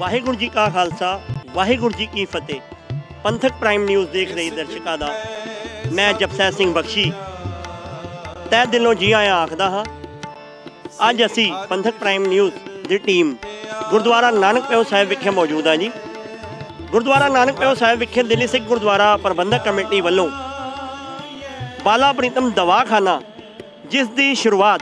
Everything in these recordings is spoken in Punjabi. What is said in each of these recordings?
वाहिगुरू जी का खालसा वाहिगुरू जी की फतेह। पंथक प्राइम न्यूज़ देख रहे दर्शकों का मैं जपसैत सिंह बख्शी तह दिलों जी आया आखदा हाँ। अज असी पंथक प्राइम न्यूज़ की टीम गुरुद्वारा नानक प्यो साहिब विखे मौजूद हाँ जी। गुरुद्वारा नानक प्यो साहिब विखे दिल्ली सिख गुरुद्वारा प्रबंधक कमेटी वालों बाला प्रीतम दवाखाना जिस दी शुरुआत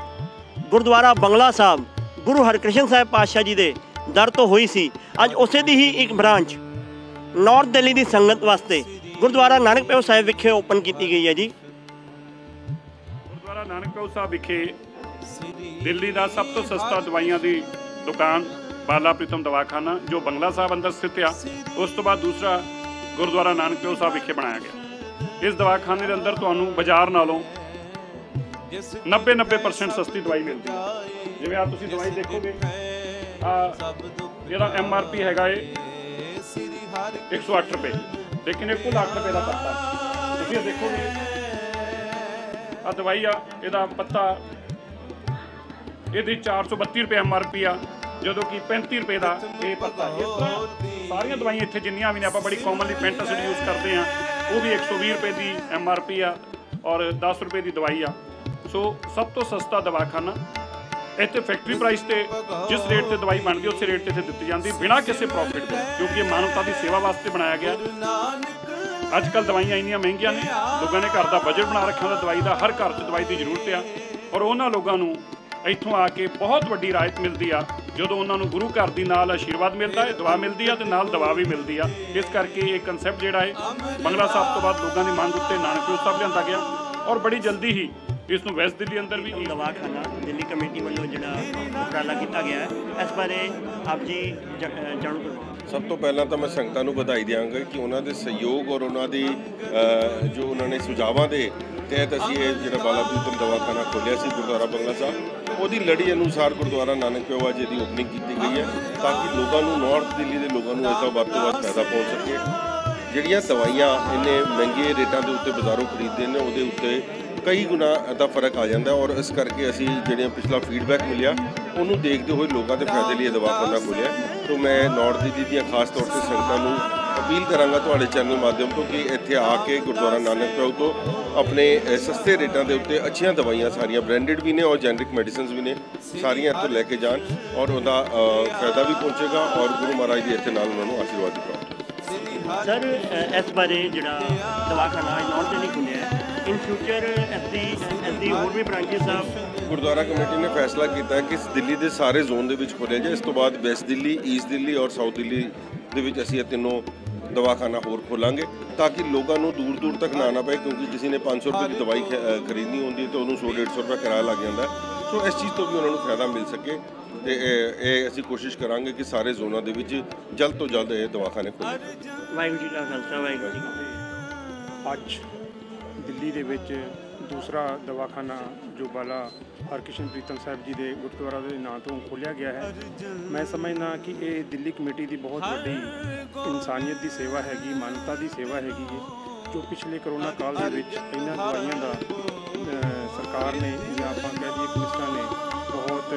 गुरुद्वारा बंगला साहब गुरु हरकृष्ण साहिब पातशाह जी के दर तो हुई सी। अज उसे दी ही एक ब्रांच नॉर्थ दिल्ली की संगत वास्ते गुरुद्वारा नानक प्यो साहिब विखे ओपन की गई है जी। गुरुद्वारा नानक प्यो साहिब विखे दिल्ली का सब तो सस्ता दवाइयां की दुकान बाला प्रीतम दवाखाना जो बंगला साहब अंदर स्थित आ, उस तो बाद दूसरा गुरुद्वारा नानक प्यो साहब विखे बनाया गया। इस दवाखाने के अंदर तुहानू बाजार नालों 90% सस्ती दवाई मिलती है। जिवें आ तुसीं दवाई देखोगे जिहदा MRP हैगा 108 रुपये, लेकिन एक 1 लाख रुपये का पत्ता तुसीं देखोगे आ दवाई आ पत्ता ये 432 रुपये MRP आ, जो कि 35 रुपये का ये पत्ता। इस तरह सारिया दवाइयां इत्थे जिन्नियां भी ने आपां बड़ी कॉमनली पेंटासिड यूज़ करते हैं वो भी 120 रुपये की MRP आ और 10 रुपये की दवाई आ। सो सब तो सस्ता दवाखाना इत्थे फैक्ट्री प्राइस से जिस रेट से दवाई बनती उस रेट से दी जाती बिना किसी प्रॉफिट के, क्योंकि मानवता की सेवा वास्ते बनाया गया। अजकल दवाइयां इन्नियां महंगियां ने, लोगों ने घर का बजट बना रखा होंदा दवाई का, हर घर से दवाई की जरूरत है और उन्होंने लोगों को इत्थों आके बहुत वड्डी राहत मिलती है जो उन्होंने गुरु घर की नाल आशीर्वाद मिलता है, दुआ मिलती है तो नाल दवा भी मिलती है। इस करके ये कंसैप्ट जोड़ा है बंगला साहब तो बाद लोगों की मांग उत्ते नानक प्यो साहब लिया गया और बड़ी जल्दी ही इसनूं वैस्ट दिल्ली अंदर भी दवाखाना दिल्ली कमेटी वालों जो उपराला किया गया है इस बारे आप जी जाणो। सब तो पहला तो मैं संगतां नूं बधाई देंगा कि उन्होंने सहयोग और उन्होंने जो उन्होंने सुझावां दे तहत असीं ये जिहड़ा बाला प्रीतम दवाखाना खोलिया सी गुरुद्वारा बंगला साहब उहदी लड़ी अनुसार गुरुद्वारा नानक प्यो अज इहदी ओपनिंग की गई है ताकि लोगों को नॉर्थ दिल्ली के लोगों को इसका वध तो वध फायदा पहुँच सके। ਜਿਹੜੀਆਂ ਦਵਾਈਆਂ ਇੰਨੇ ਮਹਿੰਗੇ ਰੇਟਾਂ ਦੇ ਉੱਤੇ ਬਾਜ਼ਾਰੋਂ ਖਰੀਦਦੇ ਨੇ ਉਹਦੇ ਉੱਤੇ ਕਈ ਗੁਣਾ ਦਾ ਫਰਕ ਆ ਜਾਂਦਾ ਔਰ ਇਸ ਕਰਕੇ ਅਸੀਂ ਜਿਹੜੀਆਂ ਪਿਛਲਾ ਫੀਡਬੈਕ ਮਿਲਿਆ ਉਹਨੂੰ ਦੇਖਦੇ ਹੋਏ ਲੋਕਾਂ ਦੇ ਫਾਇਦੇ ਲਈ ਇਹ ਦਵਾਖਾਨਾ ਖੋਲ੍ਹਿਆ। तो मैं नॉर्थ दिल्ली ਦੀਆਂ ਖਾਸ ਤੌਰ ਤੇ ਸੰਗਤਾਂ ਨੂੰ अपील करांगा ਤੁਹਾਡੇ ਚੈਨਲ माध्यम तो कि ਇੱਥੇ ਆ ਕੇ ਗੁਰਦੁਆਰਾ ਨਾਨਕ ਪਿਓ ਤੋਂ ਆਪਣੇ ਸਸਤੇ ਰੇਟਾਂ ਦੇ ਉੱਤੇ ਅੱਛੀਆਂ ਦਵਾਈਆਂ ਸਾਰੀਆਂ ਬ੍ਰਾਂਡਡ ਵੀ ਨੇ ਔਰ ਜੈਨਰਿਕ ਮੈਡੀਸਿਨਸ ਵੀ ਨੇ ਸਾਰੀਆਂ ਇੱਥੋਂ ਲੈ ਕੇ ਜਾਣ ਔਰ ਉਹਦਾ ਫਾਇਦਾ ਵੀ ਪਹੁੰਚੇਗਾ ਔਰ ਗੁਰੂ ਮਹਾਰਾਜ ਦੀ ਇੱਥੇ ਨਾਲ ਉਹਨਾਂ ਨੂੰ ਆਸ਼ੀਰਵਾਦ ਵੀ ਪ੍ਰਾਪਤ। सर इस बारे जो दवाखाना नॉर्थ दिल्ली खुलिया इन फ्यूचर एसदी होर भी ब्रांचेस साहब गुरुद्वारा कमेटी ने फैसला किया कि दिल्ली के सारे जोन के खोलिया जाए। इस तो बाद वेस्ट दिल्ली ईस्ट दिल्ली और साउथ दिल्ली के असीं तीनों दवाखाना होर खोलांगे ताकि लोगों को दूर दूर तक ना आना पाए, क्योंकि किसी ने 500 रुपये की दवाई खरीदनी होती है तो उन्होंने 100-150 रुपया किराया लग जाता है। सो इस चीज़ तो भी उन्होंने फायदा मिल सके तो असीं कोशिश करांगे कि सारे जोनों के जल्द तो जल्द ये दवाखाने खोले। वाहिगुरू जी का खालसा वाहिगुरू जी की फतेह। अज दिल्ली दे विच दूसरा दवाखाना जो बाला हरकृष्ण प्रीतम साहिब जी के गुरुद्वारा के नाम तो खोलिया गया है। मैं समझना कि ये दिल्ली कमेटी की बहुत वड्डी इंसानियत की सेवा हैगी, मानवता की सेवा हैगी है जो पिछले करोना काल के इन्हां दवाइयां का सरकार ने या आपां कह दईए कमिश्नर ने बहुत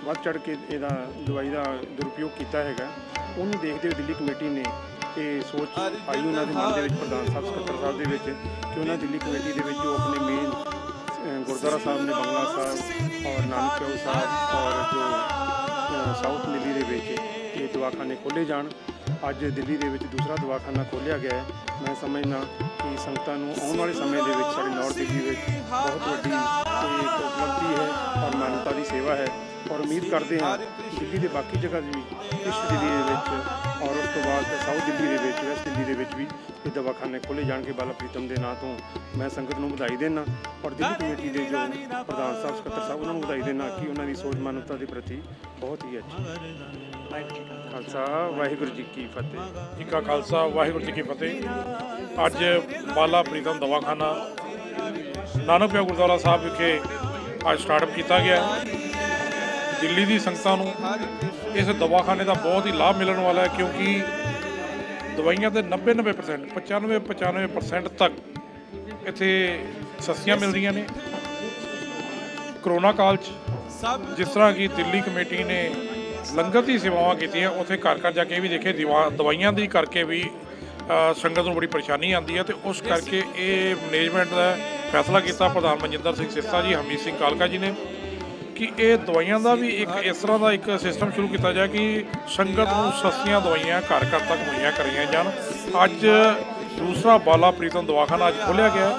बढ़ चढ़ के इहदा दवाई का दुरुपयोग किया है। उन्होंने देखते हुए दिल्ली कमेटी ने ये सोच आई उन्होंने मन के प्रधान साहब सकत्तर साहब के कि उन्होंने दिल्ली कमेटी के जो अपने मेन गुरुद्वारा साहब ने बंगला साहब और नानक प्यो साहब और जो साउथ दिल्ली के ये दवाखाने खोले जान। अज दिल्ली के दूसरा दवाखाना खोलिया गया है। मैं समझना कि संगतां नूं आने वाले समय के साडे नॉर्थ दिल्ली में बहुत वड्डी एक उपलब्धि है और मानवता की सेवा है और उम्मीद करते हैं दिल्ली के बाकी जगह भी ईस्ट दिल्ली और उस तो बाद साउथ दिल्ली के वैस्ट दिल्ली के भी ये दवाखाने खोले जान के बाला प्रीतम के नाम तो मैं संगत को बधाई देना और दिल्ली कमेटी के जो प्रधान साहब सकत्तर साहब उन्होंने बधाई देना कि उन्होंने सोच मानवता के प्रति बहुत ही अच्छी। खालसा वाहिगुरू जी की फतेह। जी का खालसा वाहिगुरू जी की फतेह। अज बाला प्रीतम दवाखाना नानक प्यो गुरुद्वारा साहब विखे अज स्टार्टअप किया गया। दिल्ली की संगतां नूं इस दवाखाने का बहुत ही लाभ मिलने वाला है, क्योंकि दवाइयां तो 90% 95% तक इत्थे सस्तियां मिलदियां ने। कोरोना काल जिस तरह की दिल्ली कमेटी ने ਲੰਗਰ ਦੀ ਸੇਵਾਵਾਂ ਕੀਤੀਆਂ, ਉੱਥੇ ਘਰ ਘਰ ਜਾ ਕੇ ਵੀ ਦੇਖੇ ਦਵਾਈਆਂ ਦੀ ਕਰਕੇ ਵੀ ਸੰਗਤ ਨੂੰ ਬੜੀ ਪਰੇਸ਼ਾਨੀ ਆਉਂਦੀ ਹੈ। ਤੇ ਉਸ ਕਰਕੇ ਇਹ ਮੈਨੇਜਮੈਂਟ ਦਾ ਫੈਸਲਾ ਕੀਤਾ ਪ੍ਰਧਾਨ ਮਨਜਿੰਦਰ ਸਿੰਘ ਸਿਰਸਾ ਜੀ, ਹਰਮੀਤ ਸਿੰਘ ਕਾਲਕਾ ਜੀ ਨੇ, ਕਿ ਇਹ ਦਵਾਈਆਂ ਦਾ ਵੀ ਇੱਕ ਇਸ ਤਰ੍ਹਾਂ ਦਾ ਇੱਕ ਸਿਸਟਮ ਸ਼ੁਰੂ ਕੀਤਾ ਜਾਏ ਕਿ ਸੰਗਤ ਨੂੰ ਸਸਤੀਆਂ ਦਵਾਈਆਂ ਘਰ ਘਰ ਤੱਕ ਮੁਹੱਈਆ ਕਰਾਈਆਂ ਜਾਣ। ਅੱਜ ਦੂਸਰਾ ਬਾਲਾ ਪ੍ਰੀਤਮ ਦਵਾਖਾਨਾ ਅੱਜ ਖੋਲ੍ਹਿਆ ਗਿਆ।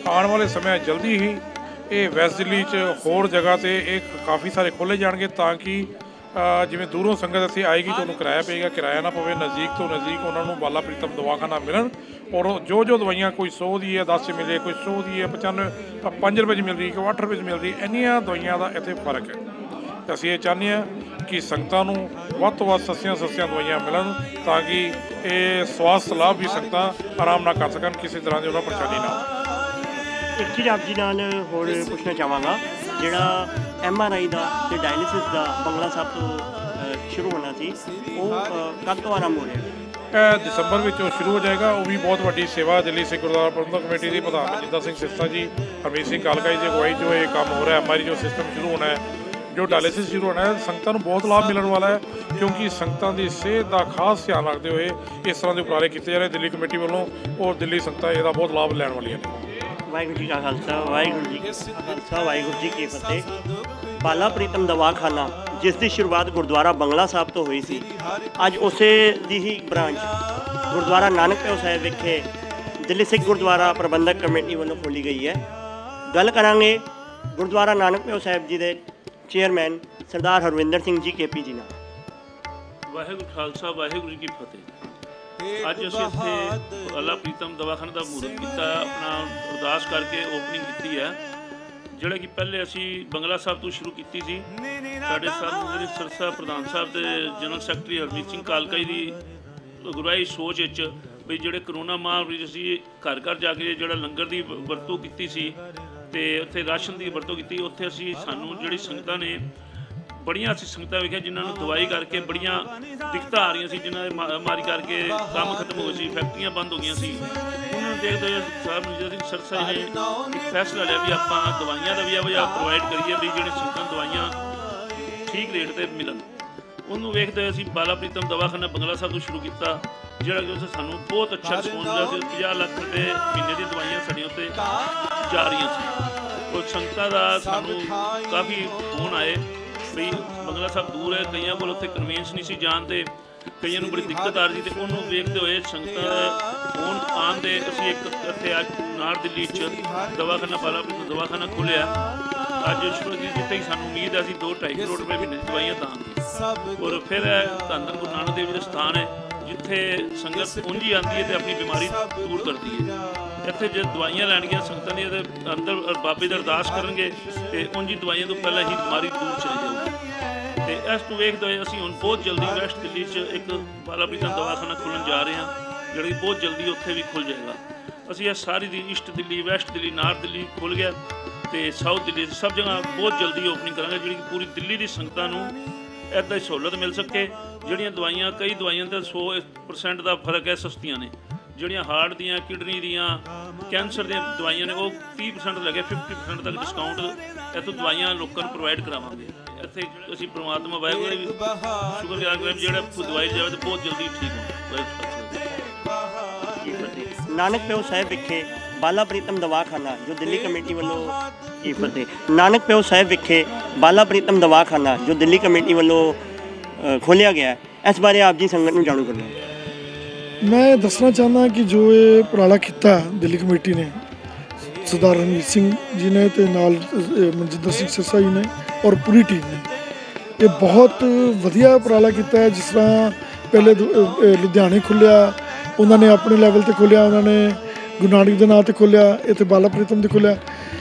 ਆਉਣ ਵਾਲੇ ਸਮੇਂ ਜਲਦੀ ਹੀ ਇਹ ਵੈਸਟ ਦਿੱਲੀ 'ਚ ਹੋਰ ਜਗ੍ਹਾ 'ਤੇ ਇਹ ਕਾਫੀ ਸਾਰੇ ਖੋਲ੍ਹੇ ਜਾਣਗੇ, ਤਾਂ ਕਿ ਜਿਵੇਂ ਦੂਰੋਂ ਸੰਗਤ ਇੱਥੇ ਆਏਗੀ ਤਾਂ ਉਹਨੂੰ ਕਿਰਾਇਆ ਪਏਗਾ, ਕਿਰਾਇਆ ਨਾ ਪਵੇ, ਨਜ਼ਦੀਕ ਤੋਂ ਨਜ਼ਦੀਕ ਉਹਨਾਂ ਨੂੰ ਬਾਲਾ ਪ੍ਰੀਤਮ ਦਵਾਖਾਨਾ ਮਿਲਣ। ਔਰ ਜੋ ਦਵਾਈਆਂ ਕੋਈ 100 ਦੀ ਹੈ 10 'ਚ ਮਿਲੇ, ਕੋਈ 100 ਦੀ ਹੈ 95 5 ਰੁਪਏ 'ਚ ਮਿਲ ਰਹੀ, ਕੋਈ 8 ਰੁਪਏ 'ਚ ਮਿਲ ਰਹੀ, ਇੰਨੀਆਂ ਦਵਾਈਆਂ ਦਾ ਇੱਥੇ ਫਰਕ ਹੈ। ਅਸੀਂ ਇਹ ਚਾਹੁੰਦੇ ਹਾਂ ਕਿ ਸੰਗਤਾਂ ਨੂੰ ਵੱਧ ਤੋਂ ਵੱਧ ਸਸਤੀਆਂ ਦਵਾਈਆਂ ਮਿਲਣ, ਤਾਂ ਕਿ ਇਹ ਸਵਾਸਥ ਲਾਭ ਵੀ ਸੰਗਤਾਂ ਆਰਾਮ ਨਾਲ ਕਰ ਸਕਣ, ਕਿਸੇ ਤਰ੍ਹਾਂ ਦੀ ਉਹਨਾਂ ਪਰੇਸ਼ਾਨੀ ਨਾ ਹੋਵੇ। ਇੱਕ ਚੀਜ਼ ਆਪ ਜੀ ਨਾਲ ਹੋਰ ਪੁੱਛਣਾ ਚਾਹਾਂਗਾ, ਜਿਹੜਾ MRI ਦਾ ਤੇ ਡਾਇਲਿਸਿਸ ਦਾ ਬੰਗਲਾ ਸਾਹਿਬ ਤੋਂ ਸ਼ੁਰੂ ਹੋਣਾ ਸੀ, ਉਹ ਕਦ ਤੋਂ ਆਰੰਭ ਹੋ ਰਿਹਾ? ਇਹ ਦਸੰਬਰ ਵਿੱਚ ਉਹ ਸ਼ੁਰੂ ਹੋ ਜਾਏਗਾ। ਉਹ ਵੀ ਬਹੁਤ ਵੱਡੀ ਸੇਵਾ ਦਿੱਲੀ ਸਿੱਖ ਗੁਰਦੁਆਰਾ ਪ੍ਰਬੰਧਕ ਕਮੇਟੀ ਦੀ ਪ੍ਰਧਾਨ ਮਨਜਿੰਦਰ ਸਿੰਘ ਸਿਰਸਾ ਜੀ, ਹਰਮੀਤ ਸਿੰਘ ਕਾਲਕਾ ਜੀ ਦੀ ਅਗਵਾਈ ਜੋ ਇਹ ਕੰਮ ਹੋ ਰਿਹਾ, MRI ਜੋ ਸਿਸਟਮ ਸ਼ੁਰੂ ਹੋਣਾ ਹੈ, ਜੋ ਡਾਇਲਿਸਿਸ ਸ਼ੁਰੂ ਹੋਣਾ ਹੈ, ਸੰਗਤਾਂ ਨੂੰ ਬਹੁਤ ਲਾਭ ਮਿਲਣ ਵਾਲਾ ਹੈ, ਕਿਉਂਕਿ ਸੰਗਤਾਂ ਦੀ ਸਿਹਤ ਦਾ ਖਾਸ ਧਿਆਨ ਰੱਖਦੇ ਹੋਏ ਇਸ ਤਰ੍ਹਾਂ ਦੇ ਉਪਰਾਲੇ ਕੀਤੇ ਜਾ ਰਹੇ ਦਿੱਲੀ ਕਮੇਟੀ ਵੱਲੋਂ, ਔਰ ਦਿੱਲੀ ਸੰਗਤਾਂ ਇਹਦਾ ਬਹੁਤ ਲਾਭ ਲੈਣ ਵਾਲੀਆਂ ਨੇ। ਵਾਹਿਗੁਰੂ ਜੀ ਕਾ ਖਾਲਸਾ, ਵਾਹਿਗੁਰੂ ਜੀ ਕੀ ਖਾਲਸਾ, ਵਾਹਿਗੁਰੂ ਜੀ ਕੀ ਫਤਿਹ। ਬਾਲਾ ਪ੍ਰੀਤਮ ਦਵਾਖਾਨਾ ਜਿਸ ਦੀ ਸ਼ੁਰੂਆਤ ਗੁਰਦੁਆਰਾ ਬੰਗਲਾ ਸਾਹਿਬ ਤੋਂ ਹੋਈ ਸੀ, ਅੱਜ ਉਸੇ ਦੀ ਹੀ ਬ੍ਰਾਂਚ ਗੁਰਦੁਆਰਾ ਨਾਨਕ ਪਿਓ ਸਾਹਿਬ ਵਿਖੇ ਦਿੱਲੀ ਸਿੱਖ ਗੁਰਦੁਆਰਾ ਪ੍ਰਬੰਧਕ ਕਮੇਟੀ ਵੱਲੋਂ ਖੋਲ੍ਹੀ ਗਈ ਹੈ। ਗੱਲ ਕਰਾਂਗੇ ਗੁਰਦੁਆਰਾ ਨਾਨਕ ਪਿਓ ਸਾਹਿਬ ਜੀ ਦੇ ਚੇਅਰਮੈਨ ਸਰਦਾਰ ਹਰਵਿੰਦਰ ਸਿੰਘ ਜੀ KP ਜੀ ਨਾਲ। ਵਾਹਿਗੁਰੂ ਖਾਲਸਾ, ਵਾਹਿਗੁਰੂ ਜੀ ਕੀ ਫਤਿਹ। ਅੱਜ ਅਸੀਂ ਇੱਥੇ ਬਾਲਾ ਪ੍ਰੀਤਮ ਦਵਾਖਾਨਾ ਦਾ ਮਹੂਰਤ ਕੀਤਾ, ਆਪਣਾ ਅਰਦਾਸ ਕਰਕੇ ਓਪਨਿੰਗ ਕੀਤੀ ਹੈ, ਜਿਹੜਾ ਕਿ ਪਹਿਲੇ ਅਸੀਂ ਬੰਗਲਾ ਸਾਹਿਬ ਤੋਂ ਸ਼ੁਰੂ ਕੀਤੀ ਸੀ। ਸਾਡੇ ਸਾਹਿਬ ਸਿਰਸਾ ਪ੍ਰਧਾਨ ਸਾਹਿਬ ਦੇ ਜਨਰਲ ਸੈਕਟਰੀ ਹਰਮੀਤ ਸਿੰਘ ਕਾਲਕਾ ਜੀ ਦੀ ਅਗਵਾਈ ਸੋਚ ਵਿੱਚ ਵੀ ਜਿਹੜੇ ਕਰੋਨਾ ਮਹਾਂਮਾਰੀ ਅਸੀਂ ਘਰ ਘਰ ਜਾ ਕੇ ਜਿਹੜਾ ਲੰਗਰ ਦੀ ਵਰਤੋਂ ਕੀਤੀ ਸੀ ਤੇ ਉੱਥੇ ਰਾਸ਼ਨ ਦੀ ਵਰਤੋਂ ਕੀਤੀ, ਉੱਥੇ ਅਸੀਂ ਸਾਨੂੰ ਜਿਹੜੀ ਸੰਗਤਾਂ ਨੇ ਬੜੀਆਂ ਅਸੀਂ ਸੰਗਤਾਂ ਵੇਖੀਆਂ ਜਿਨ੍ਹਾਂ ਨੂੰ ਦਵਾਈ ਕਰਕੇ ਬੜੀਆਂ ਦਿੱਕਤਾਂ ਆ ਰਹੀਆਂ ਸੀ, ਜਿਨ੍ਹਾਂ ਦੇ ਮਾਰੀ ਕਰਕੇ ਕੰਮ ਖਤਮ ਹੋ ਗਏ ਸੀ, ਫੈਕਟਰੀਆਂ ਬੰਦ ਹੋ ਗਈਆਂ ਸੀ। ਉਹਨਾਂ ਨੂੰ ਦੇਖਦੇ ਹੋਏ ਸਾਹਿਬ ਮਨਜਿੰਦਰ ਸਿੰਘ ਸਿਰਸਾ ਜੀ ਨੇ ਇੱਕ ਫੈਸਲਾ ਲਿਆ ਵੀ ਆਪਾਂ ਦਵਾਈਆਂ ਦਾ ਵੀ ਪ੍ਰੋਵਾਈਡ ਕਰੀਏ, ਵੀ ਜਿਹੜੇ ਸੰਗਤਾਂ ਦਵਾਈਆਂ ਠੀਕ ਰੇਟ 'ਤੇ ਮਿਲਣ। ਉਹਨੂੰ ਵੇਖਦੇ ਹੋਏ ਅਸੀਂ ਬਾਲਾ ਪ੍ਰੀਤਮ ਦਵਾਖਾਨਾ ਬੰਗਲਾ ਸਾਹਿਬ ਤੋਂ ਸ਼ੁਰੂ ਕੀਤਾ, ਜਿਹੜਾ ਕਿ ਉੱਥੇ ਸਾਨੂੰ ਬਹੁਤ ਅੱਛਾ ਰਿਸਪੌਂਸ ਮਿਲਿਆ ਸੀ। 50 ਲੱਖ ਰੁਪਏ ਮਹੀਨੇ ਦੀ ਦਵਾਈਆਂ ਸਾਡੀਆਂ ਉੱਤੇ ਜਾ ਰਹੀਆਂ ਸੀ। ਉਹ ਸੰਗਤਾਂ ਦਾ ਸਾਨੂੰ ਕਾਫੀ ਫੋਨ ਆਏ ਵੀ ਬੰਗਲਾ ਸਾਹਿਬ ਦੂਰ ਹੈ, ਕਈਆਂ ਕੋਲ ਉੱਥੇ ਕਨਵੀਨਸ ਨਹੀਂ ਸੀ ਜਾਣ, ਤੇ ਕਈਆਂ ਨੂੰ ਬੜੀ ਦਿੱਕਤ ਆ ਰਹੀ ਸੀ। ਤੇ ਉਹਨੂੰ ਵੇਖਦੇ ਹੋਏ ਸੰਗਤਾਂ ਦਾ ਫੋਨ ਆਉਣ ਦੇ ਅਸੀਂ ਇੱਕ ਇੱਥੇ ਅੱਜ ਨਾਰ ਦਿੱਲੀ 'ਚ ਦਵਾਖਾਨਾ ਬਾਲਾ ਪ੍ਰੀਤਮ ਦਵਾਖਾਨਾ ਖੋਲ੍ਹਿਆ। ਅੱਜ ਜਿੱਥੇ ਸਾਨੂੰ ਉਮੀਦ ਹੈ ਅਸੀਂ 2-2.5 ਕਰੋੜ ਰੁਪਏ ਮਹੀਨੇ ਦੀ ਦਵਾਈਆਂ ਦਾਂਗੇ। ਔਰ ਫਿਰ ਧੰਨ ਧੰਨ ਗੁਰੂ ਨਾਨਕ ਦੇਵ ਜੀ ਦਾ ਸਥਾਨ ਹੈ, ਜਿੱਥੇ ਸੰਗਤ ਉਂਝ ਹੀ ਆਉਂਦੀ ਹੈ ਅਤੇ ਆਪਣੀ ਬਿਮਾਰੀ ਦੂਰ ਕਰਦੀ ਹੈ। ਇੱਥੇ ਜੇ ਦਵਾਈਆਂ ਲੈਣਗੀਆਂ ਸੰਗਤਾਂ ਦੀਆਂ ਤੇ ਅੰਦਰ ਬਾਬੇ ਦਾ ਅਰਦਾਸ ਕਰਨਗੇ ਅਤੇ ਉਂਝ ਹੀ ਦਵਾਈਆਂ ਤੋਂ ਪਹਿਲਾਂ ਹੀ ਬਿਮਾਰੀ ਦੂਰ ਚਲੀ ਜਾਊਗੀ। ਅਤੇ ਇਸ ਨੂੰ ਵੇਖਦੇ ਹੋਏ ਅਸੀਂ ਹੁਣ ਬਹੁਤ ਜਲਦੀ ਵੈਸਟ ਦਿੱਲੀ 'ਚ ਇੱਕ ਬਾਲਾ ਪ੍ਰੀਤਮ ਦਵਾਖਾਨਾ ਖੁੱਲ੍ਹਣ ਜਾ ਰਹੇ ਹਾਂ, ਜਿਹੜਾ ਕਿ ਬਹੁਤ ਜਲਦੀ ਉੱਥੇ ਵੀ ਖੁੱਲ੍ਹ ਜਾਏਗਾ। ਅਸੀਂ ਇਹ ਸਾਰੀ ਦੀ East Delhi, West Delhi, north Delhi ਖੁੱਲ੍ਹ ਗਿਆ ਅਤੇ ਸਾਊਥ ਦਿੱਲੀ ਸਭ ਜਗ੍ਹਾ ਬਹੁਤ ਜਲਦੀ ਓਪਨਿੰਗ ਕਰਾਂਗੇ, ਜਿਹੜੀ ਕਿ ਪੂਰੀ ਦਿੱਲੀ ਦੀ ਸੰਗਤਾਂ ਨੂੰ ਇੱਦਾਂ ਦੀ ਸਹੂਲਤ ਮਿਲ ਸਕੇ। ਜਿਹੜੀਆਂ ਦਵਾਈਆਂ ਕਈ ਦਵਾਈਆਂ ਤਾਂ 100% ਦਾ ਫਰਕ ਹੈ, ਸਸਤੀਆਂ ਨੇ। ਜਿਹੜੀਆਂ ਹਾਰਟ ਦੀਆਂ, ਕਿਡਨੀ ਦੀਆਂ, ਕੈਂਸਰ ਦੀਆਂ ਦਵਾਈਆਂ ਨੇ ਉਹ 30% ਲੈ ਕੇ 50% ਤੱਕ ਡਿਸਕਾਊਂਟ ਇੱਥੋਂ ਦਵਾਈਆਂ ਲੋਕਾਂ ਨੂੰ ਪ੍ਰੋਵਾਈਡ ਕਰਾਵਾਂਗੇ। ਇੱਥੇ ਅਸੀਂ ਪਰਮਾਤਮਾ ਵਾਹਿਗੁਰੂ ਦਾ ਵੀ ਸ਼ੁਕਰਗੁਜ਼ਾਰ ਕਰਾਂ, ਜਿਹੜਾ ਦਵਾਈ ਜਾਵੇ ਤਾਂ ਬਹੁਤ ਜਲਦੀ ਠੀਕ ਹੋਵੇ। ਨਾਨਕ ਪਿਓ ਸਾਹਿਬ ਵਿਖੇ ਬਾਲਾ ਪ੍ਰੀਤਮ ਦਵਾਖਾਨਾ ਜੋ ਦਿੱਲੀ ਕਮੇਟੀ ਵੱਲੋਂ ਕੀ ਫਤਿਹ ਨਾਨਕ ਪਿਓ ਸਾਹਿਬ ਵਿਖੇ ਬਾਲਾ ਪ੍ਰੀਤਮ ਦਵਾਖਾਨਾ ਜੋ ਦਿੱਲੀ ਕਮੇਟੀ ਵੱਲੋਂ ਖੋਲ੍ਹਿਆ ਗਿਆ, ਇਸ ਬਾਰੇ ਆਪ ਜੀ ਸੰਗਤ ਨੂੰ ਜਾਣੂ ਕਰਨਾ। ਮੈਂ ਦੱਸਣਾ ਚਾਹੁੰਦਾ ਕਿ ਜੋ ਇਹ ਉਪਰਾਲਾ ਕੀਤਾ ਦਿੱਲੀ ਕਮੇਟੀ ਨੇ, ਸਰਦਾਰ ਹਰਮੀਤ ਸਿੰਘ ਜੀ ਨੇ ਅਤੇ ਨਾਲ ਮਨਜਿੰਦਰ ਸਿੰਘ ਸਿਰਸਾ ਜੀ ਨੇ ਔਰ ਪੂਰੀ ਟੀਮ ਨੇ, ਇਹ ਬਹੁਤ ਵਧੀਆ ਉਪਰਾਲਾ ਕੀਤਾ ਹੈ। ਜਿਸ ਤਰ੍ਹਾਂ ਪਹਿਲੇ ਲੁਧਿਆਣੇ ਖੁੱਲ੍ਹਿਆ, ਉਹਨਾਂ ਨੇ ਆਪਣੇ ਲੈਵਲ 'ਤੇ ਖੋਲ੍ਹਿਆ, ਉਹਨਾਂ ਨੇ ਗੁਰੂ ਨਾਨਕ ਦੇ ਨਾਂ 'ਤੇ ਖੋਲ੍ਹਿਆ, ਇੱਥੇ ਬਾਲਾ ਪ੍ਰੀਤਮ 'ਤੇ ਖੋਲ੍ਹਿਆ।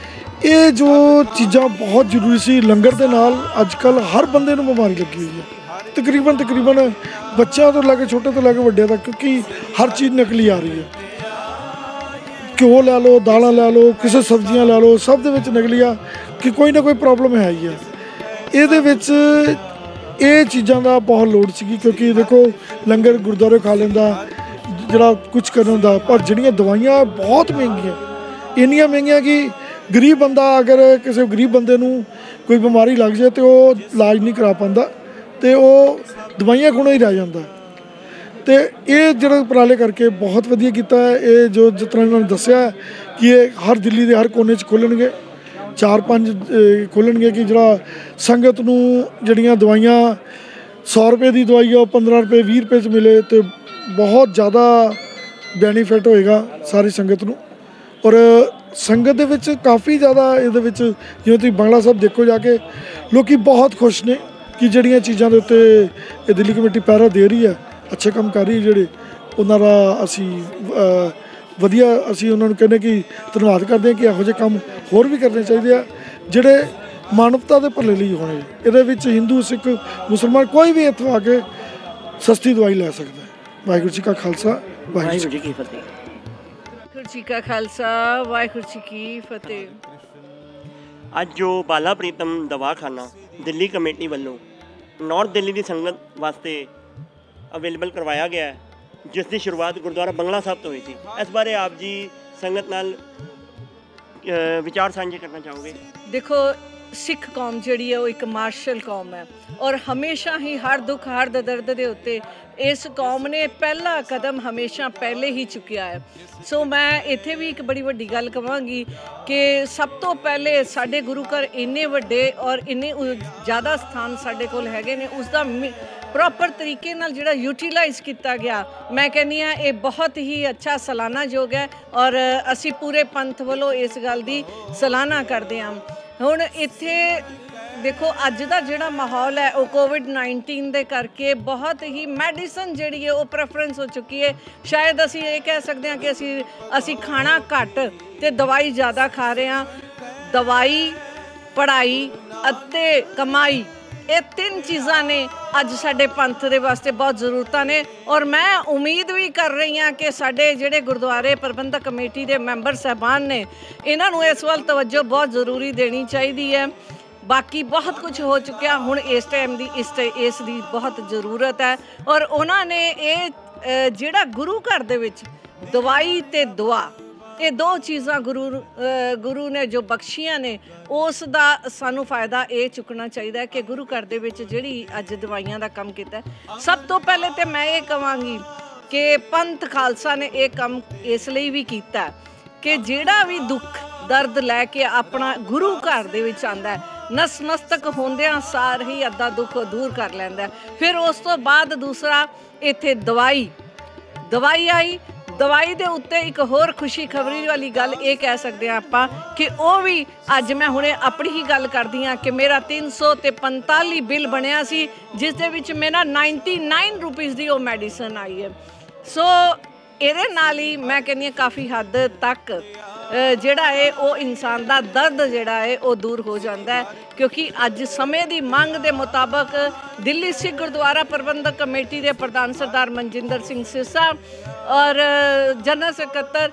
ਇਹ ਜੋ ਚੀਜ਼ਾਂ ਬਹੁਤ ਜ਼ਰੂਰੀ ਸੀ। ਲੰਗਰ ਦੇ ਨਾਲ ਅੱਜ ਕੱਲ੍ਹ ਹਰ ਬੰਦੇ ਨੂੰ ਬਿਮਾਰੀ ਲੱਗੀ ਹੋਈ ਹੈ, ਤਕਰੀਬਨ ਬੱਚਿਆਂ ਤੋਂ ਲੈ ਕੇ ਛੋਟੇ ਤੋਂ ਲੈ ਕੇ ਵੱਡਿਆਂ ਤੱਕ, ਕਿਉਂਕਿ ਹਰ ਚੀਜ਼ ਨਕਲੀ ਆ ਰਹੀ ਹੈ। ਘਿਓ ਲੈ ਲਓ, ਦਾਲਾਂ ਲੈ ਲਓ, ਕਿਸੇ ਸਬਜ਼ੀਆਂ ਲੈ ਲਓ, ਸਭ ਦੇ ਵਿੱਚ ਨਕਲੀ ਆ ਕਿ ਕੋਈ ਨਾ ਕੋਈ ਪ੍ਰੋਬਲਮ ਹੈ ਹੀ ਹੈ। ਇਹਦੇ ਵਿੱਚ ਇਹ ਚੀਜ਼ਾਂ ਦਾ ਬਹੁਤ ਲੋੜ ਸੀਗੀ, ਕਿਉਂਕਿ ਦੇਖੋ ਲੰਗਰ ਗੁਰਦੁਆਰੇ ਖਾ ਲੈਂਦਾ ਜਿਹੜਾ ਕੁਝ ਕਰਨ ਦਾ, ਪਰ ਜਿਹੜੀਆਂ ਦਵਾਈਆਂ ਬਹੁਤ ਮਹਿੰਗੀਆਂ, ਇੰਨੀਆਂ ਮਹਿੰਗੀਆਂ ਕਿ ਗਰੀਬ ਬੰਦਾ, ਅਗਰ ਕਿਸੇ ਗਰੀਬ ਬੰਦੇ ਨੂੰ ਕੋਈ ਬਿਮਾਰੀ ਲੱਗ ਜਾਏ ਤਾਂ ਉਹ ਇਲਾਜ ਨਹੀਂ ਕਰਾ ਪਾਉਂਦਾ। ਤੇ ਉਹ ਦਵਾਈਆਂ ਕੋਲੋਂ ਹੀ ਰਹਿ ਜਾਂਦਾ। ਤੇ ਇਹ ਜਿਹੜਾ ਉਪਰਾਲੇ ਕਰਕੇ ਬਹੁਤ ਵਧੀਆ ਕੀਤਾ ਹੈ। ਇਹ ਜੋ ਜਿਸ ਤਰ੍ਹਾਂ ਇਹਨਾਂ ਨੇ ਦੱਸਿਆ ਕਿ ਇਹ ਹਰ ਦਿੱਲੀ ਦੇ ਹਰ ਕੋਨੇ 'ਚ ਖੋਲ੍ਹਣਗੇ, 4-5 ਖੋਲ੍ਹਣਗੇ ਕਿ ਜਿਹੜਾ ਸੰਗਤ ਨੂੰ ਜਿਹੜੀਆਂ ਦਵਾਈਆਂ 100 ਰੁਪਏ ਦੀ ਦਵਾਈ ਆ ਉਹ 15 ਰੁਪਏ 20 ਰੁਪਏ 'ਚ ਮਿਲੇ ਤੇ ਬਹੁਤ ਜ਼ਿਆਦਾ ਬੈਨੀਫਿਟ ਹੋਏਗਾ ਸਾਰੀ ਸੰਗਤ ਨੂੰ। ਔਰ ਸੰਗਤ ਦੇ ਵਿੱਚ ਕਾਫੀ ਜ਼ਿਆਦਾ ਇਹਦੇ ਵਿੱਚ ਜਿਵੇਂ ਤੁਸੀਂ ਬੰਗਲਾ ਸਾਹਿਬ ਦੇਖੋ ਜਾ ਕੇ, ਲੋਕ ਬਹੁਤ ਖੁਸ਼ ਨੇ ਕਿ ਜਿਹੜੀਆਂ ਚੀਜ਼ਾਂ ਦੇ ਉੱਤੇ ਇਹ ਦਿੱਲੀ ਕਮੇਟੀ ਪਹਿਰਾ ਦੇ ਰਹੀ ਹੈ, ਅੱਛੇ ਕੰਮ ਕਰ ਰਹੀ ਜਿਹੜੇ ਉਹਨਾਂ ਦਾ ਅਸੀਂ ਵਧੀਆ ਅਸੀਂ ਉਹਨਾਂ ਨੂੰ ਕਹਿੰਦੇ ਕਿ ਧੰਨਵਾਦ ਕਰਦੇ ਹਾਂ ਕਿ ਇਹੋ ਜਿਹੇ ਕੰਮ ਹੋਰ ਵੀ ਕਰਨੇ ਚਾਹੀਦੇ ਆ ਜਿਹੜੇ ਮਾਨਵਤਾ ਦੇ ਭਲੇ ਲਈ ਹੋਣੇ। ਇਹਦੇ ਵਿੱਚ ਹਿੰਦੂ, ਸਿੱਖ, ਮੁਸਲਮਾਨ ਕੋਈ ਵੀ ਇੱਥੋਂ ਆ ਕੇ ਸਸਤੀ ਦਵਾਈ ਲੈ ਸਕਦਾ ਹੈ। ਵਾਹਿਗੁਰੂ ਜੀ ਕਾ ਖਾਲਸਾ, ਵਾਹਿਗੁਰੂ ਜੀ ਕੀ ਫਤਿਹ। ਵਾਹਿਗੁਰੂ ਜੀ ਕਾ ਖਾਲਸਾ, ਵਾਹਿਗੁਰੂ ਜੀ ਕੀ ਫਤਿਹ। ਅੱਜ ਜੋ ਬਾਲਾ ਪ੍ਰੀਤਮ ਦਵਾਖਾਨਾ ਦਿੱਲੀ ਕਮੇਟੀ ਵੱਲੋਂ ਨਾਰਥ ਦਿੱਲੀ ਦੀ ਸੰਗਤ ਵਾਸਤੇ ਅਵੇਲੇਬਲ ਕਰਵਾਇਆ ਗਿਆ ਹੈ, ਜਿਸ ਦੀ ਸ਼ੁਰੂਆਤ ਗੁਰਦੁਆਰਾ ਬੰਗਲਾ ਸਾਹਿਬ ਤੋਂ ਹੋਈ ਸੀ, ਇਸ ਬਾਰੇ ਆਪ ਜੀ ਸੰਗਤ ਨਾਲ ਵਿਚਾਰ ਸਾਂਝੇ ਕਰਨਾ ਚਾਹੋਗੇ? ਦੇਖੋ, ਸਿੱਖ ਕੌਮ ਜਿਹੜੀ ਹੈ ਉਹ ਇੱਕ ਮਾਰਸ਼ਲ ਕੌਮ ਹੈ ਔਰ ਹਮੇਸ਼ਾ ਹੀ ਹਰ ਦੁੱਖ ਹਰ ਦਰਦ ਦੇ ਉੱਤੇ ਇਸ ਕੌਮ ਨੇ ਪਹਿਲਾ ਕਦਮ ਹਮੇਸ਼ਾ ਪਹਿਲੇ ਹੀ ਚੁੱਕਿਆ ਹੈ। ਸੋ ਮੈਂ ਇੱਥੇ ਵੀ ਇੱਕ ਬੜੀ ਵੱਡੀ ਗੱਲ ਕਹਾਂਗੀ ਕਿ ਸਭ ਤੋਂ ਪਹਿਲੇ ਸਾਡੇ ਗੁਰੂ ਘਰ ਇੰਨੇ ਵੱਡੇ ਔਰ ਇੰਨੇ ਜ਼ਿਆਦਾ ਸਥਾਨ ਸਾਡੇ ਕੋਲ ਹੈਗੇ ਨੇ, ਉਸ ਦਾ ਪ੍ਰੋਪਰ ਤਰੀਕੇ ਨਾਲ ਜਿਹੜਾ ਯੂਟੀਲਾਈਜ਼ ਕੀਤਾ ਗਿਆ, ਮੈਂ ਕਹਿੰਦੀ ਹਾਂ ਇਹ ਬਹੁਤ ਹੀ ਅੱਛਾ ਸਲਾਨਾਯੋਗ ਹੈ ਔਰ ਅਸੀਂ ਪੂਰੇ ਪੰਥ ਵੱਲੋਂ ਇਸ ਗੱਲ ਦੀ ਸਲਾਹਨਾ ਕਰਦੇ ਹਾਂ। ਹੁਣ ਇੱਥੇ ਦੇਖੋ, ਅੱਜ ਦਾ ਜਿਹੜਾ ਮਾਹੌਲ ਹੈ ਉਹ ਕੋਵਿਡ-19 ਦੇ ਕਰਕੇ ਬਹੁਤ ਹੀ ਮੈਡੀਸਨ ਜਿਹੜੀ ਹੈ ਉਹ ਪ੍ਰੈਫਰੈਂਸ ਹੋ ਚੁੱਕੀ ਹੈ। ਸ਼ਾਇਦ ਅਸੀਂ ਇਹ ਕਹਿ ਸਕਦੇ ਹਾਂ ਕਿ ਅਸੀਂ ਖਾਣਾ ਘੱਟ ਤੇ ਦਵਾਈ ਜ਼ਿਆਦਾ ਖਾ ਰਹੇ ਹਾਂ। ਦਵਾਈ, ਪੜ੍ਹਾਈ ਅਤੇ ਕਮਾਈ, ਇਹ ਤਿੰਨ ਚੀਜ਼ਾਂ ਨੇ ਅੱਜ ਸਾਡੇ ਪੰਥ ਦੇ ਵਾਸਤੇ ਬਹੁਤ ਜ਼ਰੂਰਤਾਂ ਨੇ ਔਰ ਮੈਂ ਉਮੀਦ ਵੀ ਕਰ ਰਹੀ ਹਾਂ ਕਿ ਸਾਡੇ ਜਿਹੜੇ ਗੁਰਦੁਆਰੇ ਪ੍ਰਬੰਧਕ ਕਮੇਟੀ ਦੇ ਮੈਂਬਰ ਸਾਹਿਬਾਨ ਨੇ, ਇਹਨਾਂ ਨੂੰ ਇਸ ਵੱਲ ਤਵੱਜੋ ਬਹੁਤ ਜ਼ਰੂਰੀ ਦੇਣੀ ਚਾਹੀਦੀ ਹੈ। ਬਾਕੀ ਬਹੁਤ ਕੁਝ ਹੋ ਚੁੱਕਿਆ, ਹੁਣ ਇਸ ਟਾਈਮ ਦੀ ਇਸ ਦੀ ਬਹੁਤ ਜ਼ਰੂਰਤ ਹੈ ਔਰ ਉਹਨਾਂ ਨੇ ਇਹ ਜਿਹੜਾ ਗੁਰੂ ਘਰ ਦੇ ਵਿੱਚ ਦਵਾਈ ਤੇ ਦੁਆ, ਇਹ ਦੋ ਚੀਜ਼ਾਂ ਗੁਰੂ ਨੇ ਜੋ ਬਖਸ਼ੀਆਂ ਨੇ, ਉਸ ਦਾ ਸਾਨੂੰ ਫਾਇਦਾ ਇਹ ਚੁੱਕਣਾ ਚਾਹੀਦਾ ਹੈ ਕਿ ਗੁਰੂ ਘਰ ਦੇ ਵਿੱਚ ਜਿਹੜੀ ਅੱਜ ਦਵਾਈਆਂ ਦਾ ਕੰਮ ਕੀਤਾ, ਸਭ ਤੋਂ ਪਹਿਲੇ ਤੇ ਮੈਂ ਇਹ ਕਹਾਂਗੀ ਕਿ ਪੰਥ ਖਾਲਸਾ ਨੇ ਇਹ ਕੰਮ ਇਸ ਲਈ ਵੀ ਕੀਤਾ ਕਿ ਜਿਹੜਾ ਵੀ ਦੁੱਖ ਦਰਦ ਲੈ ਕੇ ਆਪਣਾ ਗੁਰੂ ਘਰ ਦੇ ਵਿੱਚ ਆਉਂਦਾ ਹੈ, ਨਸਮਸਤਕ ਹੁੰਦਿਆਂ ਸਾਰ ਹੀ ਅੱਧਾ ਦੁੱਖ ਦੂਰ ਕਰ ਲੈਂਦਾ। ਫਿਰ ਉਸ ਤੋਂ ਬਾਅਦ ਦੂਸਰਾ ਇੱਥੇ ਦਵਾਈ ਆਈ। ਦਵਾਈ ਦੇ ਉੱਤੇ ਇੱਕ ਹੋਰ ਖੁਸ਼ੀ ਖਬਰੀ ਵਾਲੀ ਗੱਲ ਇਹ ਕਹਿ ਸਕਦੇ ਹਾਂ ਆਪਾਂ ਕਿ ਉਹ ਵੀ ਅੱਜ ਮੈਂ ਹੁਣੇ ਆਪਣੀ ਹੀ ਗੱਲ ਕਰਦੀ ਹਾਂ ਕਿ ਮੇਰਾ 345 ਬਿੱਲ ਬਣਿਆ ਸੀ, ਜਿਸ ਦੇ ਵਿੱਚ ਮੇਰਾ 99 ਰੁਪੀਸ ਦੀ ਉਹ ਮੈਡੀਸਨ ਆਈ ਹੈ। ਸੋ ਇਹਦੇ ਨਾਲ ਹੀ ਮੈਂ ਕਹਿੰਦੀ ਹਾਂ ਕਾਫੀ ਹੱਦ ਤੱਕ ਜਿਹੜਾ ਹੈ ਉਹ ਇਨਸਾਨ ਦਾ ਦਰਦ ਜਿਹੜਾ ਹੈ ਉਹ ਦੂਰ ਹੋ ਜਾਂਦਾ ਹੈ, ਕਿਉਂਕਿ ਅੱਜ ਸਮੇਂ ਦੀ ਮੰਗ ਦੇ ਮੁਤਾਬਕ ਦਿੱਲੀ ਸਿੱਖ ਗੁਰਦੁਆਰਾ ਪ੍ਰਬੰਧਕ ਕਮੇਟੀ ਦੇ ਪ੍ਰਧਾਨ ਸਰਦਾਰ ਮਨਜਿੰਦਰ ਸਿੰਘ ਸਿਰਸਾ ਔਰ ਜਨਰਲ ਸਕੱਤਰ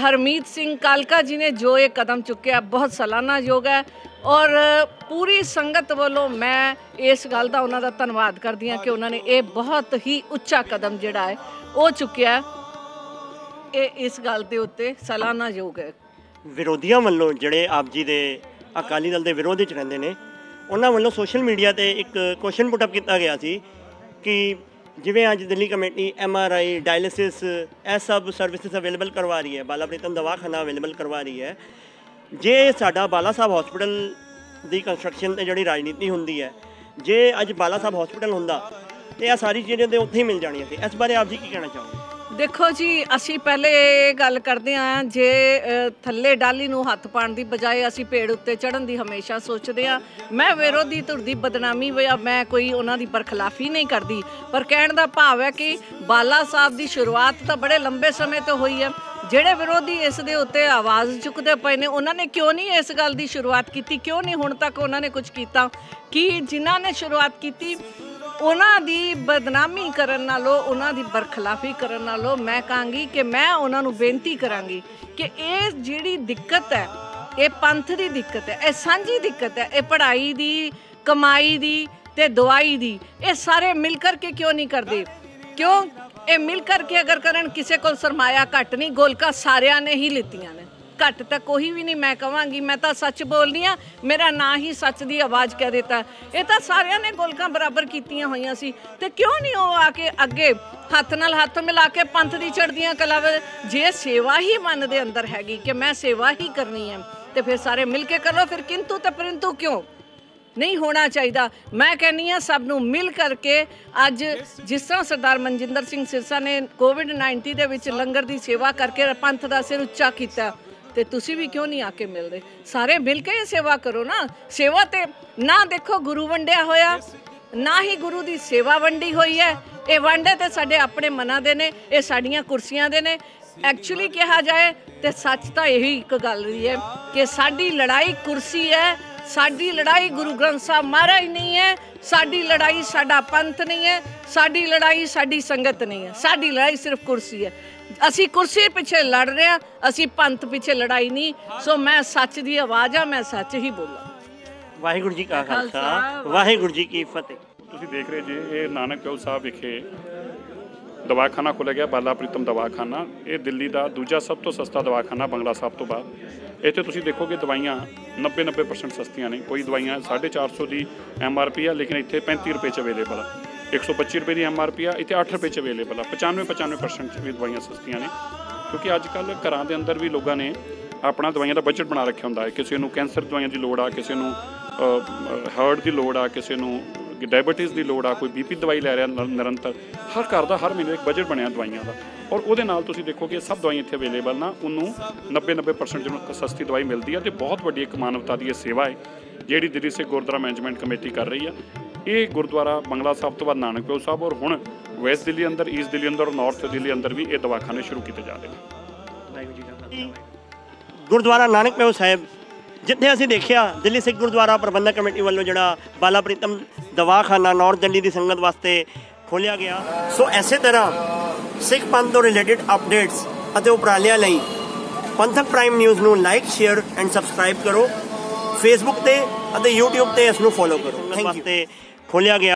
ਹਰਮੀਤ ਸਿੰਘ ਕਾਲਕਾ ਜੀ ਨੇ ਜੋ ਇਹ ਕਦਮ ਚੁੱਕਿਆ, ਬਹੁਤ ਸਲਾਨਾਯੋਗ ਹੈ ਔਰ ਪੂਰੀ ਸੰਗਤ ਵੱਲੋਂ ਮੈਂ ਇਸ ਗੱਲ ਦਾ ਉਹਨਾਂ ਦਾ ਧੰਨਵਾਦ ਕਰਦੀ ਹਾਂ ਕਿ ਉਹਨਾਂ ਨੇ ਇਹ ਬਹੁਤ ਹੀ ਉੱਚਾ ਕਦਮ ਜਿਹੜਾ ਹੈ ਉਹ ਚੁੱਕਿਆ। ਇਹ ਇਸ ਗੱਲ ਦੇ ਉੱਤੇ ਸਲਾਨਾਯੋਗ ਹੈ। ਵਿਰੋਧੀਆਂ ਵੱਲੋਂ ਜਿਹੜੇ ਆਪ ਜੀ ਦੇ ਅਕਾਲੀ ਦਲ ਦੇ ਵਿਰੋਧ ਵਿੱਚ ਰਹਿੰਦੇ ਨੇ, ਉਹਨਾਂ ਵੱਲੋਂ ਸੋਸ਼ਲ ਮੀਡੀਆ ਤੇ ਇੱਕ ਕੁਐਸਚਨ ਪੁੱਟ ਅਪ ਕੀਤਾ ਗਿਆ ਸੀ ਕਿ ਜਿਵੇਂ ਅੱਜ ਦਿੱਲੀ ਕਮੇਟੀ MRI, ਡਾਇਲਿਸਿਸ, ਇਹ ਸਭ ਸਰਵਿਸਿਜ਼ ਅਵੇਲੇਬਲ ਕਰਵਾ ਰਹੀ ਹੈ, ਬਾਲਾ ਪ੍ਰੀਤਮ ਦਵਾਖਾਨਾ ਅਵੇਲੇਬਲ ਕਰਵਾ ਰਹੀ ਹੈ, ਜੇ ਸਾਡਾ ਬਾਲਾ ਸਾਹਿਬ ਹਸਪੀਟਲ ਦੀ ਕੰਸਟਰਕਸ਼ਨ ਤੇ ਜਿਹੜੀ ਰਾਜਨੀਤੀ ਹੁੰਦੀ ਹੈ, ਜੇ ਅੱਜ ਬਾਲਾ ਸਾਹਿਬ ਹਸਪੀਟਲ ਹੁੰਦਾ ਤੇ ਇਹ ਸਾਰੀ ਚੀਜ਼ਾਂ ਤੇ ਉੱਥੇ ਹੀ ਮਿਲ ਜਾਣੀਆਂ ਸੀ, ਇਸ ਬਾਰੇ ਆਪ ਜੀ ਕੀ ਕਹਿਣਾ ਚਾਹੋਗੇ? ਦੇਖੋ ਜੀ, ਅਸੀਂ ਪਹਿਲੇ ਇਹ ਗੱਲ ਕਰਦੇ ਹਾਂ, ਜੇ ਥੱਲੇ ਡਾਲੀ ਨੂੰ ਹੱਥ ਪਾਉਣ ਦੀ ਬਜਾਏ ਅਸੀਂ ਪੇੜ ਉੱਤੇ ਚੜ੍ਹਨ ਦੀ ਹਮੇਸ਼ਾ ਸੋਚਦੇ ਹਾਂ। ਮੈਂ ਵਿਰੋਧੀ ਧਿਰ ਦੀ ਬਦਨਾਮੀ ਜਾਂ ਮੈਂ ਕੋਈ ਉਹਨਾਂ ਦੀ ਬਰਖਲਾਫੀ ਨਹੀਂ ਕਰਦੀ, ਪਰ ਕਹਿਣ ਦਾ ਭਾਵ ਹੈ ਕਿ ਬਾਲਾ ਸਾਹਿਬ ਦੀ ਸ਼ੁਰੂਆਤ ਤਾਂ ਬੜੇ ਲੰਬੇ ਸਮੇਂ ਤੋਂ ਹੋਈ ਹੈ। ਜਿਹੜੇ ਵਿਰੋਧੀ ਇਸ ਦੇ ਉੱਤੇ ਆਵਾਜ਼ ਚੁੱਕਦੇ ਪਏ ਨੇ, ਉਹਨਾਂ ਨੇ ਕਿਉਂ ਨਹੀਂ ਇਸ ਗੱਲ ਦੀ ਸ਼ੁਰੂਆਤ ਕੀਤੀ? ਕਿਉਂ ਨਹੀਂ ਹੁਣ ਤੱਕ ਉਹਨਾਂ ਨੇ ਕੁਝ ਕੀਤਾ? ਕਿ ਜਿਨ੍ਹਾਂ ਨੇ ਸ਼ੁਰੂਆਤ ਕੀਤੀ ਉਹਨਾਂ ਦੀ ਬਦਨਾਮੀ ਕਰਨ ਨਾਲੋਂ, ਉਹਨਾਂ ਦੀ ਬਰਖਲਾਫੀ ਕਰਨ ਨਾਲੋਂ ਮੈਂ ਕਹਾਂਗੀ ਕਿ ਮੈਂ ਉਹਨਾਂ ਨੂੰ ਬੇਨਤੀ ਕਰਾਂਗੀ ਕਿ ਇਹ ਜਿਹੜੀ ਦਿੱਕਤ ਹੈ, ਇਹ ਪੰਥ ਦੀ ਦਿੱਕਤ ਹੈ, ਇਹ ਸਾਂਝੀ ਦਿੱਕਤ ਹੈ, ਇਹ ਪੜ੍ਹਾਈ ਦੀ, ਕਮਾਈ ਦੀ ਤੇ ਦਵਾਈ ਦੀ, ਇਹ ਸਾਰੇ ਮਿਲ ਕਰਕੇ ਕਿਉਂ ਨਹੀਂ ਕਰਦੇ? ਕਿਉਂ ਇਹ ਮਿਲ ਕਰਕੇ ਅਗਰ ਕਰਨ, ਕਿਸੇ ਕੋਲ ਸਰਮਾਇਆ ਘੱਟ ਨਹੀਂ, ਗੋਲਕਾਂ ਸਾਰਿਆਂ ਨੇ ਹੀ ਲਿੱਤੀਆਂ ਨੇ। ਘੱਟ ਤਾਂ ਕੋਈ ਵੀ ਨਹੀਂ ਮੈਂ ਕਹਾਂਗੀ, ਮੈਂ ਤਾਂ ਸੱਚ ਬੋਲਦੀ ਹਾਂ, ਮੇਰਾ ਨਾਂ ਹੀ ਸੱਚ ਦੀ ਆਵਾਜ਼ ਕਹਿ ਦਿੱਤਾ। ਇਹ ਤਾਂ ਸਾਰਿਆਂ ਨੇ ਗੋਲਕਾਂ ਬਰਾਬਰ ਕੀਤੀਆਂ ਹੋਈਆਂ ਸੀ, ਤੇ ਕਿਉਂ ਨਹੀਂ ਉਹ ਆ ਕੇ ਅੱਗੇ ਹੱਥ ਨਾਲ ਹੱਥ ਮਿਲਾ ਕੇ ਪੰਥ ਦੀ ਚੜ੍ਹਦੀਆਂ ਕਲਾ ਜੇ ਸੇਵਾ ਹੀ ਮਨ ਦੇ ਅੰਦਰ ਹੈਗੀ ਕਿ ਮੈਂ ਸੇਵਾ ਹੀ ਕਰਨੀ ਹੈ, ਤੇ ਫਿਰ ਸਾਰੇ ਮਿਲ ਕੇ ਕਰੋ। ਫਿਰ ਕਿੰਤੂ ਤੇ ਪਰੰਤੂ ਕਿਉਂ ਨਹੀਂ ਹੋਣਾ ਚਾਹੀਦਾ। ਮੈਂ ਕਹਿੰਦੀ ਹਾਂ ਸਭ ਨੂੰ ਮਿਲ ਕਰਕੇ ਅੱਜ ਜਿਸ ਤਰ੍ਹਾਂ ਸਰਦਾਰ ਮਨਜਿੰਦਰ ਸਿੰਘ ਸਿਰਸਾ ਨੇ ਕੋਵਿਡ-19 ਦੇ ਵਿੱਚ ਲੰਗਰ ਦੀ ਸੇਵਾ ਕਰਕੇ ਪੰਥ ਦਾ ਸਿਰ ਉੱਚਾ ਕੀਤਾ, ਤੇ ਤੁਸੀਂ ਵੀ ਕਿਉਂ ਨਹੀਂ ਆ ਕੇ ਮਿਲਦੇ? ਸਾਰੇ ਮਿਲ ਕੇ ਸੇਵਾ ਕਰੋ ਨਾ। ਸੇਵਾ ਤੇ ਨਾ ਦੇਖੋ ਗੁਰੂ ਵੰਡਿਆ ਹੋਇਆ, ਨਾ ਹੀ ਗੁਰੂ ਦੀ ਸੇਵਾ ਵੰਡੀ ਹੋਈ ਹੈ। ਇਹ ਵੰਡੇ ਤੇ ਸਾਡੇ ਆਪਣੇ ਮਨਾਂ ਦੇ ਨੇ, ਇਹ ਸਾਡੀਆਂ ਕੁਰਸੀਆਂ ਦੇ ਨੇ। ਐਕਚੁਅਲੀ ਕਿਹਾ ਜਾਏ ਤੇ ਸੱਚ ਤਾਂ ਇਹੀ ਇੱਕ ਗੱਲ ਰਹੀ ਹੈ ਕਿ ਸਾਡੀ ਲੜਾਈ ਕੁਰਸੀ ਹੈ, ਸਾਡੀ ਲੜਾਈ ਗੁਰੂ ਗ੍ਰੰਥ ਸਾਹਿਬ ਮਹਾਰਾਜ ਨਹੀਂ ਹੈ, ਸਾਡੀ ਲੜਾਈ ਸਾਡਾ ਪੰਥ ਨਹੀਂ ਹੈ, ਸਾਡੀ ਲੜਾਈ ਸਾਡੀ ਸੰਗਤ ਨਹੀਂ ਹੈ, ਸਾਡੀ ਲੜਾਈ ਸਿਰਫ ਕੁਰਸੀ ਹੈ। ਅਸੀਂ ਕੁਰਸੀ ਪਿੱਛੇ ਲੜ ਰਹੇ ਹਾਂ, ਅਸੀਂ ਪੰਥ ਪਿੱਛੇ ਲੜਾਈ ਨਹੀਂ। ਸੋ ਮੈਂ ਸੱਚ ਦੀ ਆਵਾਜ਼ ਆ, ਮੈਂ ਸੱਚ ਹੀ ਬੋਲਾਂ। ਵਾਹਿਗੁਰੂ ਜੀ ਕਾ ਖਾਲਸਾ, ਵਾਹਿਗੁਰੂ ਜੀ ਕੀ ਫਤਿਹ। ਤੁਸੀਂ ਦੇਖ ਰਹੇ ਜੀ, ਇਹ ਨਾਨਕ ਪਿਓ ਸਾਹਿਬ ਵਿਖੇ ਦਵਾਖਾਨਾ ਖੋਲ੍ਹਿਆ ਗਿਆ, ਬਾਲਾ ਪ੍ਰੀਤਮ ਦਵਾਖਾਨਾ। ਇਹ ਦਿੱਲੀ ਦਾ ਦੂਜਾ ਸਭ ਤੋਂ ਸਸਤਾ ਦਵਾਖਾਨਾ ਬੰਗਲਾ ਸਾਹਿਬ ਤੋਂ ਬਾਅਦ। ਇੱਥੇ ਤੁਸੀਂ ਦੇਖੋਗੇ ਦਵਾਈਆਂ 90% ਸਸਤੀਆਂ ਨੇ। ਕੋਈ ਦਵਾਈਆਂ 450 ਦੀ MRP ਆ, ਲੇਕਿਨ ਇੱਥੇ 35 ਰੁਪਏ 'ਚ ਅਵੇਲੇਬਲ ਆ। 125 ਰੁਪਏ ਦੀ MRP ਆ, ਇੱਥੇ 8 ਰੁਪਏ 'ਚ ਅਵੇਲੇਬਲ ਆ। 95% 'ਚ ਵੀ ਦਵਾਈਆਂ ਸਸਤੀਆਂ ਨੇ, ਕਿਉਂਕਿ ਅੱਜ ਕੱਲ੍ਹ ਘਰਾਂ ਦੇ ਅੰਦਰ ਵੀ ਲੋਕਾਂ ਨੇ ਆਪਣਾ ਦਵਾਈਆਂ ਦਾ ਬਜਟ ਬਣਾ ਰੱਖਿਆ ਹੁੰਦਾ ਹੈ। ਕਿਸੇ ਨੂੰ ਕੈਂਸਰ ਦਵਾਈਆਂ ਦੀ ਲੋੜ ਆ, ਕਿਸੇ ਨੂੰ ਹਾਰਟ ਦੀ ਲੋੜ ਆ, ਕਿਸੇ ਨੂੰ ਡਾਇਬਟੀਜ਼ ਦੀ ਲੋੜ ਆ, ਕੋਈ BP ਦਵਾਈ ਲੈ ਰਿਹਾ ਨਿਰੰਤਰ। ਹਰ ਘਰ ਦਾ ਹਰ ਮਹੀਨੇ ਇੱਕ ਬਜਟ ਬਣਿਆ ਦਵਾਈਆਂ ਦਾ, ਔਰ ਉਹਦੇ ਨਾਲ ਤੁਸੀਂ ਦੇਖੋ ਕਿ ਸਭ ਦਵਾਈਆਂ ਇੱਥੇ ਅਵੇਲੇਬਲ ਨਾ। ਉਹਨੂੰ 90% ਜਿਹਨੂੰ ਸਸਤੀ ਦਵਾਈ ਮਿਲਦੀ ਆ। ਅਤੇ ਬਹੁਤ ਵੱਡੀ ਇੱਕ ਮਾਨਵਤਾ ਦੀ ਇਹ ਸੇਵਾ ਹੈ ਜਿਹੜੀ ਦਿੱਲੀ ਸਿੱਖ ਗੁਰਦੁਆਰਾ ਮੈਨੇਜਮੈਂਟ ਕਮੇਟੀ ਕਰ ਰਹੀ ਆ। ਇਹ ਗੁਰਦੁਆਰਾ ਬੰਗਲਾ ਸਾਹਿਬ ਤੋਂ ਬਾਅਦ ਨਾਨਕ ਪਿਓ ਸਾਹਿਬ, ਔਰ ਹੁਣ ਵੈਸਟ ਦਿੱਲੀ ਅੰਦਰ, ਈਸਟ ਦਿੱਲੀ ਅੰਦਰ, ਨਾਰਥ ਦਿੱਲੀ ਅੰਦਰ ਵੀ ਇਹ ਦਵਾਖਾਨੇ ਸ਼ੁਰੂ ਕੀਤੇ ਜਾ ਰਹੇ ਨੇ। ਗੁਰਦੁਆਰਾ ਨਾਨਕ ਪਿਓ ਸਾਹਿਬ ਜਿੱਥੇ ਅਸੀਂ ਦੇਖਿਆ ਦਿੱਲੀ ਸਿੱਖ ਗੁਰਦੁਆਰਾ ਪ੍ਰਬੰਧਕ ਕਮੇਟੀ ਵੱਲੋਂ ਜਿਹੜਾ ਬਾਲਾ ਪ੍ਰੀਤਮ ਦਵਾਖਾਨਾ ਨਾਰਥ ਦਿੱਲੀ ਦੀ ਸੰਗਤ ਵਾਸਤੇ ਖੋਲ੍ਹਿਆ ਗਿਆ। ਸੋ ਇਸੇ ਤਰ੍ਹਾਂ ਸਿੱਖ ਪੰਥ ਤੋਂ ਰਿਲੇਟਿਡ ਅਪਡੇਟਸ ਅਤੇ ਉਪਰਾਲਿਆਂ ਲਈ ਪੰਥਕ ਪ੍ਰਾਈਮ ਨਿਊਜ਼ ਨੂੰ ਲਾਈਕ, ਸ਼ੇਅਰ ਐਂਡ ਸਬਸਕ੍ਰਾਈਬ ਕਰੋ। ਫੇਸਬੁੱਕ ਤੇ ਅਤੇ YouTube ਤੇ ਇਸ ਨੂੰ ਫੋਲੋ ਕਰੋ। Thank you. ਖੋਲ੍ਹਿਆ ਗਿਆ